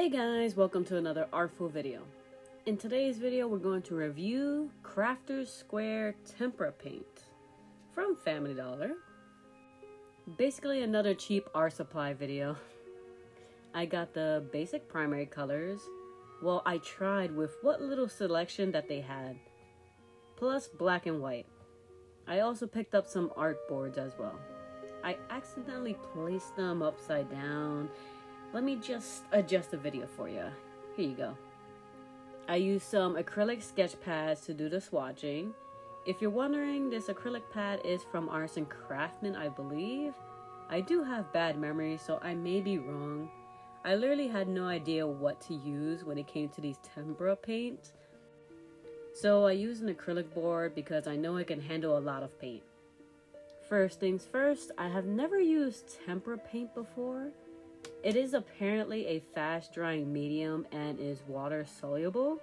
Hey guys, welcome to another artful video. In today's video, we're going to review Crafter's Square Tempera paint from Family Dollar. Basically another cheap art supply video. I got the basic primary colors. Well, I tried with what little selection that they had, plus black and white. I also picked up some art boards as well. I accidentally placed them upside down. Let me just adjust the video for you. Here you go. I used some acrylic sketch pads to do the swatching. If you're wondering, this acrylic pad is from Arts and Craftsman, I believe. I do have bad memory, so I may be wrong. I literally had no idea what to use when it came to these tempera paints. So I used an acrylic board because I know it can handle a lot of paint. First things first, I have never used tempera paint before. It is apparently a fast drying medium and is water soluble.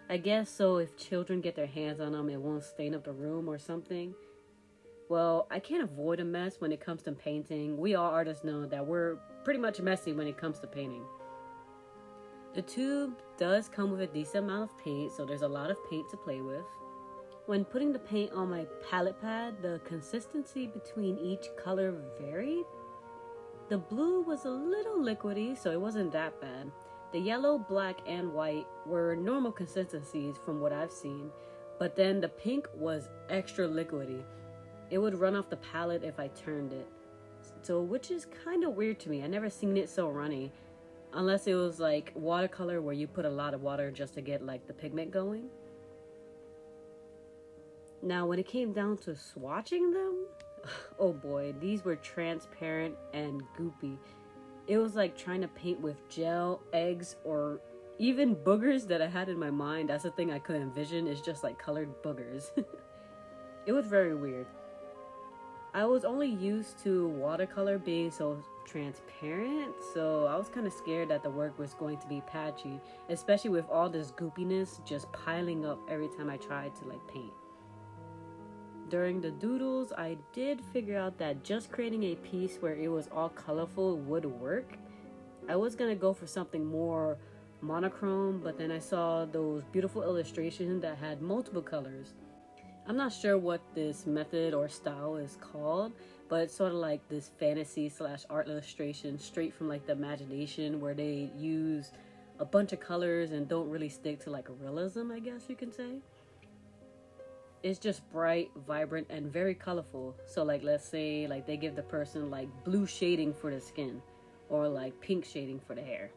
I guess so if children get their hands on them, it won't stain up the room or something. Well, I can't avoid a mess when it comes to painting. We all artists know that we're pretty much messy when it comes to painting. The tube does come with a decent amount of paint, so there's a lot of paint to play with. When putting the paint on my palette pad, the consistency between each color varied. The blue was a little liquidy, so it wasn't that bad. The yellow, black, and white were normal consistencies from what I've seen, but then the pink was extra liquidy. It would run off the palette if I turned it, so which is kind of weird to me. I never seen it so runny, unless it was like watercolor where you put a lot of water just to get like the pigment going. Now when it came down to swatching them, oh boy, these were transparent and goopy. It was like trying to paint with gel, eggs, or even boogers that I had in my mind. That's the thing I could envision, is just like colored boogers. It was very weird. I was only used to watercolor being so transparent, so I was kind of scared that the work was going to be patchy, especially with all this goopiness just piling up every time I tried to like paint. During the doodles, I did figure out that just creating a piece where it was all colorful would work. I was gonna go for something more monochrome, but then I saw those beautiful illustrations that had multiple colors. I'm not sure what this method or style is called, but it's sort of like this fantasy / art illustration straight from like the imagination, where they use a bunch of colors and don't really stick to like realism, I guess you can say. It's just bright, vibrant, and very colorful. So like, let's say like they give the person like blue shading for the skin, or like pink shading for the hair.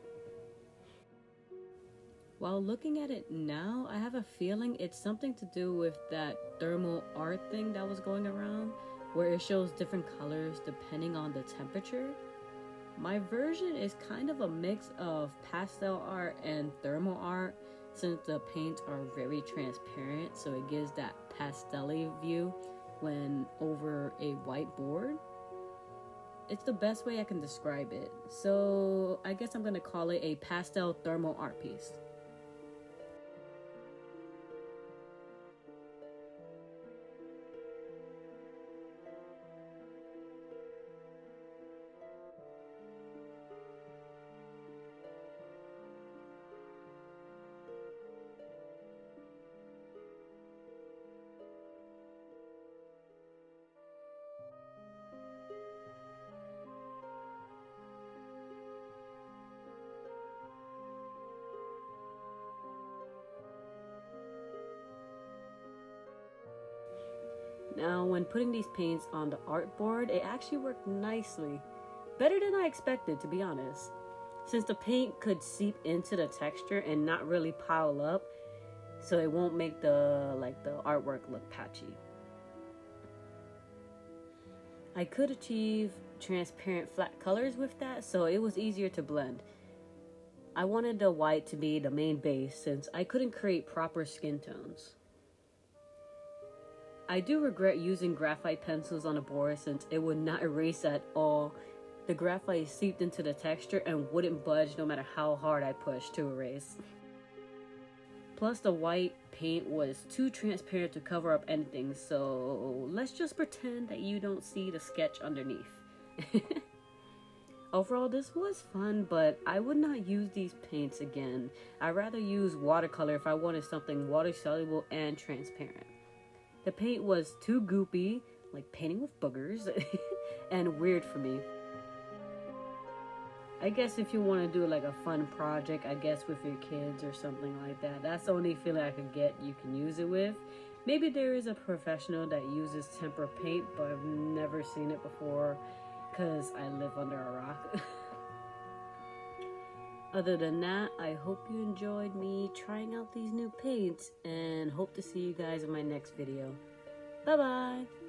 While looking at it now, I have a feeling it's something to do with that thermal art thing that was going around, where it shows different colors depending on the temperature. My version is kind of a mix of pastel art and thermal art, since the paints are very transparent, so it gives that pastel-y view when over a white board. It's the best way I can describe it, so I guess I'm gonna call it a pastel thermal art piece. Now, when putting these paints on the artboard, it actually worked nicely. Better than I expected, to be honest. Since the paint could seep into the texture and not really pile up, so it won't make the artwork look patchy. I could achieve transparent flat colors with that, so it was easier to blend. I wanted the white to be the main base since I couldn't create proper skin tones. I do regret using graphite pencils on a board since it would not erase at all. The graphite seeped into the texture and wouldn't budge no matter how hard I pushed to erase. Plus the white paint was too transparent to cover up anything, so let's just pretend that you don't see the sketch underneath. Overall, this was fun, but I would not use these paints again. I'd rather use watercolor if I wanted something water soluble and transparent. The paint was too goopy, like painting with boogers, and weird for me. I guess if you want to do like a fun project, I guess with your kids or something like that, that's the only feeling I could get you can use it with. Maybe there is a professional that uses tempera paint, but I've never seen it before because I live under a rock. Other than that, I hope you enjoyed me trying out these new paints and hope to see you guys in my next video. Bye bye!